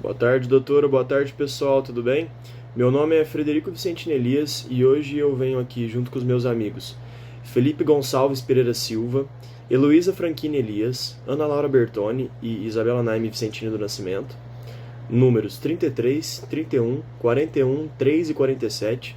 Boa tarde, doutora. Boa tarde, pessoal. Tudo bem? Meu nome é Frederico Vicentino Elias e hoje eu venho aqui junto com os meus amigos Felipe Gonçalves Pereira Silva, Heloísa Franchini Elias, Ana Laura Bertoni e Isabela Naime Vicentino do Nascimento, números 33, 31, 41, 3 e 47,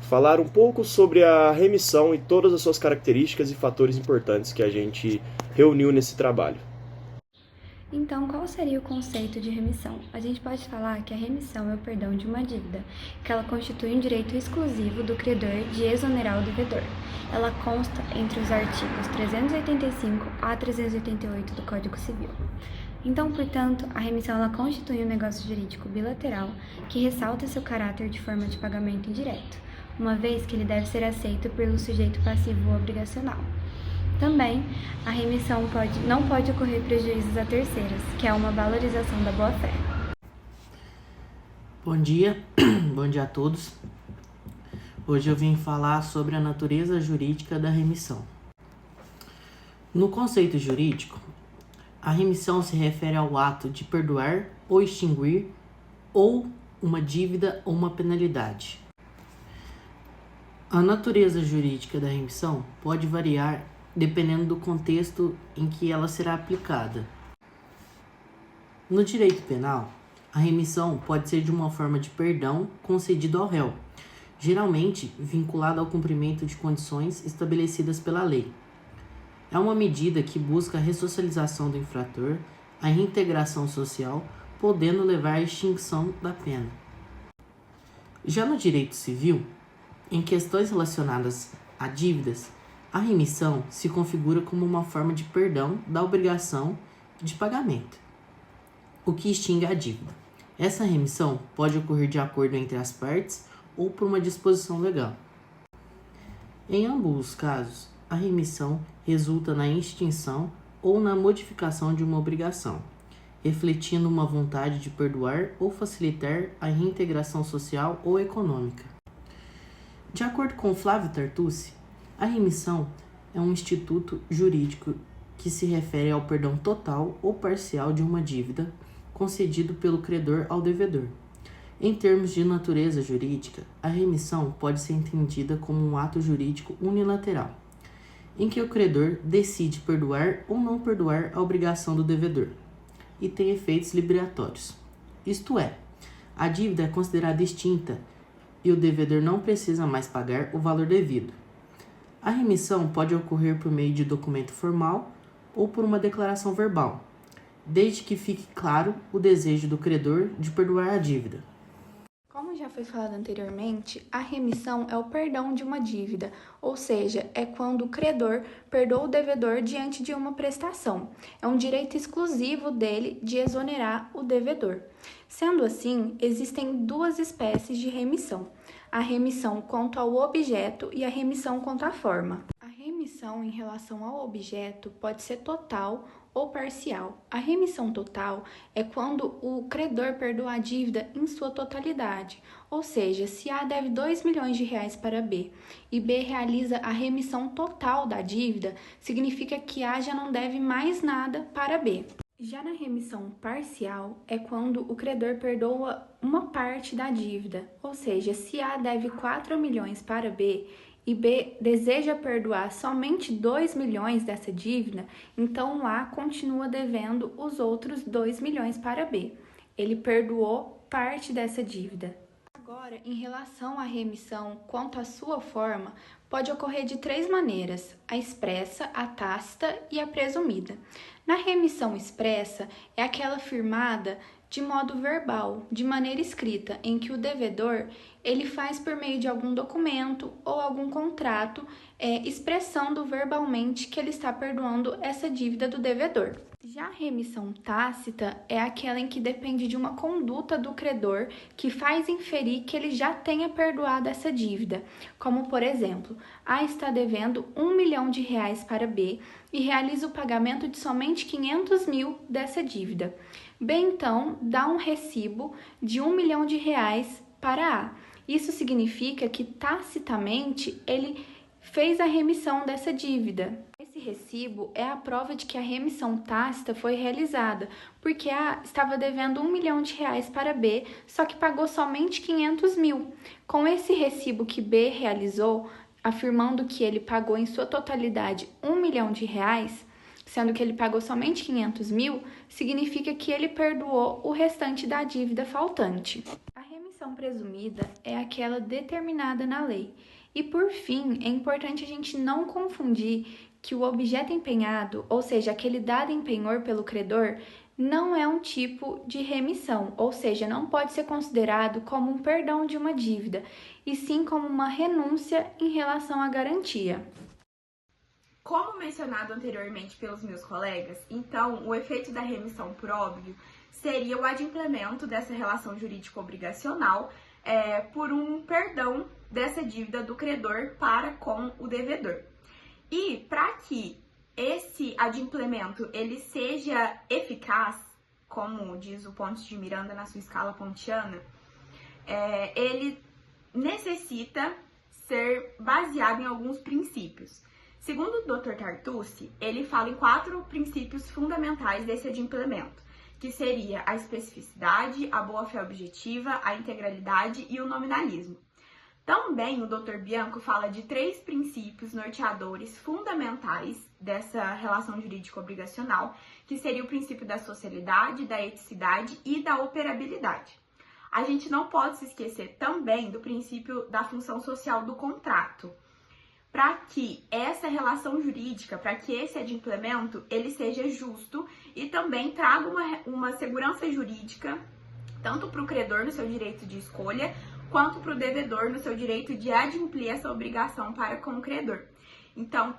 falar um pouco sobre a remissão e todas as suas características e fatores importantes que a gente reuniu nesse trabalho. Então, qual seria o conceito de remissão? A gente pode falar que a remissão é o perdão de uma dívida, que ela constitui um direito exclusivo do credor de exonerar o devedor. Ela consta entre os artigos 385 a 388 do Código Civil. Então, portanto, a remissão ela constitui um negócio jurídico bilateral que ressalta seu caráter de forma de pagamento indireto, uma vez que ele deve ser aceito pelo sujeito passivo obrigacional. Também, a remissão não pode ocorrer prejuízos a terceiros, que é uma valorização da boa-fé. Bom dia, bom dia a todos. Hoje eu vim falar sobre a natureza jurídica da remissão. No conceito jurídico, a remissão se refere ao ato de perdoar ou extinguir ou uma dívida ou uma penalidade. A natureza jurídica da remissão pode variar dependendo do contexto em que ela será aplicada. No direito penal, a remissão pode ser de uma forma de perdão concedido ao réu, geralmente vinculado ao cumprimento de condições estabelecidas pela lei. É uma medida que busca a ressocialização do infrator, a reintegração social, podendo levar à extinção da pena. Já no direito civil, em questões relacionadas a dívidas, a remissão se configura como uma forma de perdão da obrigação de pagamento, o que extingue a dívida. Essa remissão pode ocorrer de acordo entre as partes ou por uma disposição legal. Em ambos os casos, a remissão resulta na extinção ou na modificação de uma obrigação, refletindo uma vontade de perdoar ou facilitar a reintegração social ou econômica. De acordo com Flávio Tartucci, a remissão é um instituto jurídico que se refere ao perdão total ou parcial de uma dívida concedido pelo credor ao devedor. Em termos de natureza jurídica, a remissão pode ser entendida como um ato jurídico unilateral, em que o credor decide perdoar ou não perdoar a obrigação do devedor, e tem efeitos liberatórios. Isto é, a dívida é considerada extinta e o devedor não precisa mais pagar o valor devido. A remissão pode ocorrer por meio de documento formal ou por uma declaração verbal, desde que fique claro o desejo do credor de perdoar a dívida. Como já foi falado anteriormente, a remissão é o perdão de uma dívida, ou seja, é quando o credor perdoa o devedor diante de uma prestação. É um direito exclusivo dele de exonerar o devedor. Sendo assim, existem duas espécies de remissão: a remissão quanto ao objeto e a remissão quanto à forma. A remissão em relação ao objeto pode ser total ou parcial. A remissão total é quando o credor perdoa a dívida em sua totalidade, ou seja, se A deve 2 milhões de reais para B e B realiza a remissão total da dívida, significa que A já não deve mais nada para B. Já na remissão parcial é quando o credor perdoa uma parte da dívida, ou seja, se A deve 4 milhões para B e B deseja perdoar somente 2 milhões dessa dívida, então A continua devendo os outros 2 milhões para B. Ele perdoou parte dessa dívida. Agora, em relação à remissão quanto à sua forma, pode ocorrer de três maneiras: a expressa, a tácita e a presumida. Na remissão expressa, é aquela firmada de modo verbal, de maneira escrita, em que o devedor ele faz por meio de algum documento ou algum contrato, expressando verbalmente que ele está perdoando essa dívida do devedor. Já a remissão tácita é aquela em que depende de uma conduta do credor que faz inferir que ele já tenha perdoado essa dívida, como por exemplo, A está devendo 1 milhão de reais para B e realiza o pagamento de somente 500 mil dessa dívida. B então dá um recibo de 1 milhão de reais para A. Isso significa que tacitamente ele fez a remissão dessa dívida. Esse Esse recibo é a prova de que a remissão tácita foi realizada, porque A estava devendo R$ 1 milhão para B, só que pagou somente 500 mil. Com esse recibo que B realizou, afirmando que ele pagou em sua totalidade R$ 1 milhão, sendo que ele pagou somente 500 mil, significa que ele perdoou o restante da dívida faltante. A remissão presumida é aquela determinada na lei. E por fim, é importante a gente não confundir que o objeto empenhado, ou seja, aquele dado em penhor pelo credor, não é um tipo de remissão, ou seja, não pode ser considerado como um perdão de uma dívida, e sim como uma renúncia em relação à garantia. Como mencionado anteriormente pelos meus colegas, então o efeito da remissão por óbvio seria o adimplemento dessa relação jurídica obrigacional por um perdão dessa dívida do credor para com o devedor. E para que esse adimplemento ele seja eficaz, como diz o Pontes de Miranda na sua escala pontiana, ele necessita ser baseado em alguns princípios. Segundo o Dr. Tartucci, ele fala em 4 princípios fundamentais desse adimplemento, que seria a especificidade, a boa-fé objetiva, a integralidade e o nominalismo. Também o Dr. Bianco fala de 3 princípios norteadores fundamentais dessa relação jurídica obrigacional, que seria o princípio da socialidade, da eticidade e da operabilidade. A gente não pode se esquecer também do princípio da função social do contrato, para que essa relação jurídica, para que esse adimplemento, ele seja justo e também traga uma segurança jurídica, tanto para o credor no seu direito de escolha, quanto para o devedor no seu direito de adimplir essa obrigação para com o credor. Então,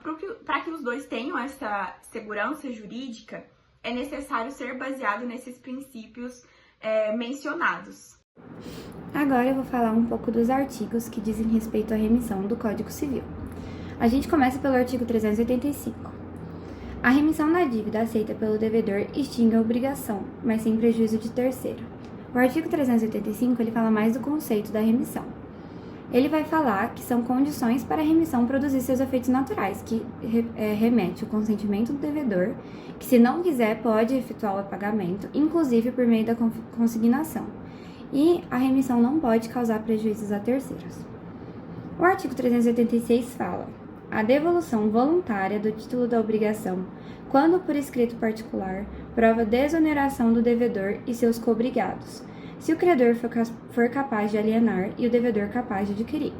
para que os dois tenham essa segurança jurídica, é necessário ser baseado nesses princípios mencionados. Agora eu vou falar um pouco dos artigos que dizem respeito à remissão do Código Civil. A gente começa pelo artigo 385. A remissão da dívida aceita pelo devedor extingue a obrigação, mas sem prejuízo de terceiro. O artigo 385 ele fala mais do conceito da remissão. Ele vai falar que são condições para a remissão produzir seus efeitos naturais, que remete o consentimento do devedor, que se não quiser pode efetuar o pagamento, inclusive por meio da consignação. E a remissão não pode causar prejuízos a terceiros. O artigo 386 fala: a devolução voluntária do título da obrigação, quando por escrito particular, prova desoneração do devedor e seus cobrigados, se o credor for capaz de alienar e o devedor capaz de adquirir.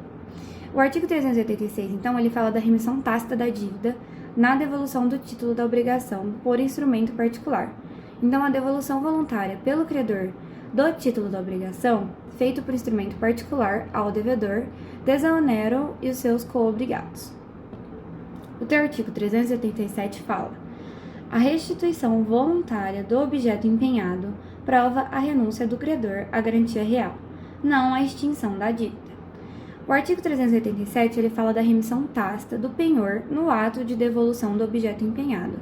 O artigo 386, então, ele fala da remissão tácita da dívida na devolução do título da obrigação por instrumento particular. Então, a devolução voluntária pelo credor do título da obrigação, feito por instrumento particular ao devedor, desonera e os seus coobrigados. O teu artigo 387 fala: a restituição voluntária do objeto empenhado prova a renúncia do credor à garantia real, não a extinção da dívida. O artigo 387 ele fala da remissão tácita do penhor no ato de devolução do objeto empenhado.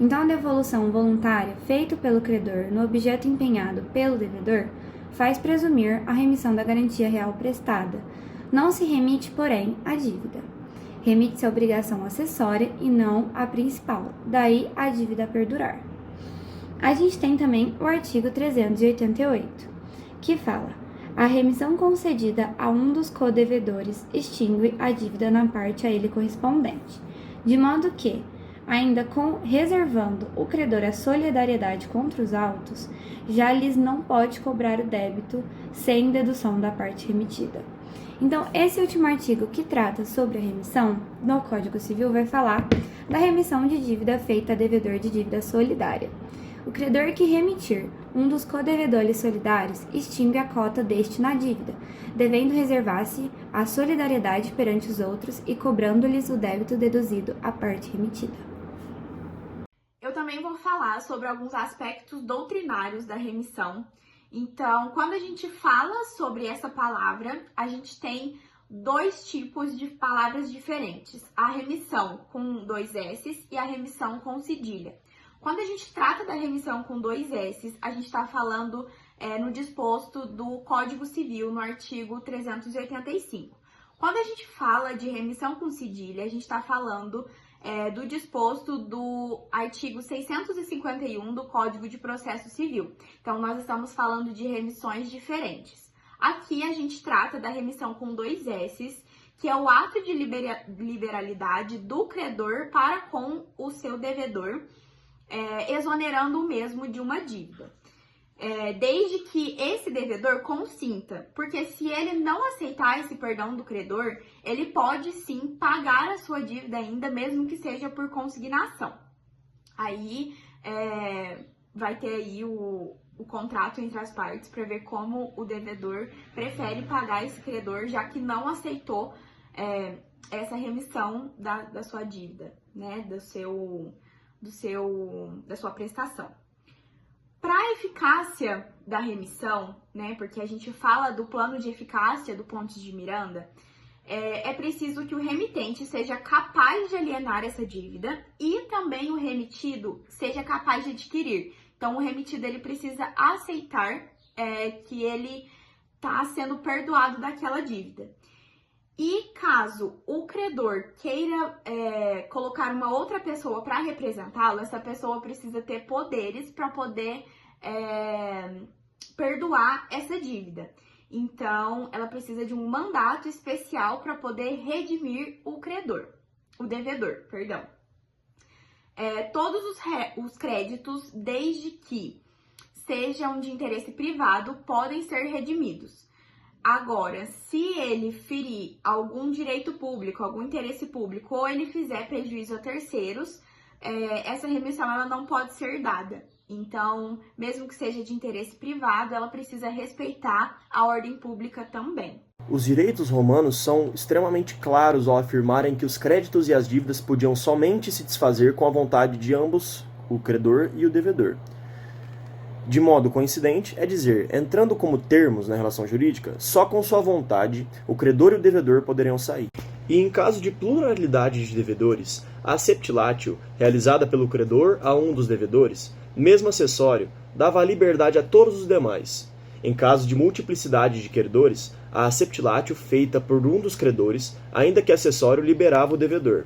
Então, a devolução voluntária feita pelo credor no objeto empenhado pelo devedor faz presumir a remissão da garantia real prestada. Não se remite, porém, a dívida. Remite-se a obrigação acessória e não a principal, daí a dívida perdurar. A gente tem também o artigo 388, que fala: a remissão concedida a um dos codevedores extingue a dívida na parte a ele correspondente, de modo que, ainda reservando o credor a solidariedade contra os autos, já lhes não pode cobrar o débito sem dedução da parte remitida. Então, esse último artigo que trata sobre a remissão no Código Civil vai falar da remissão de dívida feita a devedor de dívida solidária. O credor que remitir um dos codevedores solidários extingue a cota deste na dívida, devendo reservar-se a solidariedade perante os outros e cobrando-lhes o débito deduzido à parte remitida. Eu também vou falar sobre alguns aspectos doutrinários da remissão. Então, quando a gente fala sobre essa palavra, a gente tem 2 tipos de palavras diferentes: a remissão com 2 S's e a remissão com cedilha. Quando a gente trata da remissão com 2 S's, a gente está falando no disposto do Código Civil, no artigo 385. Quando a gente fala de remissão com cedilha, a gente está falando do disposto do artigo 651 do Código de Processo Civil. Então, nós estamos falando de remissões diferentes. Aqui a gente trata da remissão com 2 S's, que é o ato de liberalidade do credor para com o seu devedor, exonerando o mesmo de uma dívida. Desde que esse devedor consinta, porque se ele não aceitar esse perdão do credor, ele pode sim pagar a sua dívida ainda, mesmo que seja por consignação. Aí vai ter aí o contrato entre as partes para ver como o devedor prefere pagar esse credor, já que não aceitou essa remissão da sua dívida, né, da sua prestação. Para a eficácia da remissão, né, porque a gente fala do plano de eficácia do Pontes de Miranda, é preciso que o remitente seja capaz de alienar essa dívida e também o remitido seja capaz de adquirir. Então, o remitido ele precisa aceitar que ele está sendo perdoado daquela dívida. E caso o credor queira colocar uma outra pessoa para representá-lo, essa pessoa precisa ter poderes para poder perdoar essa dívida. Então, ela precisa de um mandato especial para poder redimir o devedor, perdão. Todos os créditos, desde que sejam de interesse privado, podem ser redimidos. Agora, se ele ferir algum direito público, algum interesse público, ou ele fizer prejuízo a terceiros, essa remissão ela não pode ser dada. Então, mesmo que seja de interesse privado, ela precisa respeitar a ordem pública também. Os direitos romanos são extremamente claros ao afirmarem que os créditos e as dívidas podiam somente se desfazer com a vontade de ambos, o credor e o devedor. De modo coincidente, é dizer, entrando como termos na relação jurídica, só com sua vontade o credor e o devedor poderiam sair. E em caso de pluralidade de devedores, a acceptilatio, realizada pelo credor a um dos devedores, mesmo acessório, dava a liberdade a todos os demais. Em caso de multiplicidade de credores, a acceptilatio feita por um dos credores, ainda que acessório, liberava o devedor.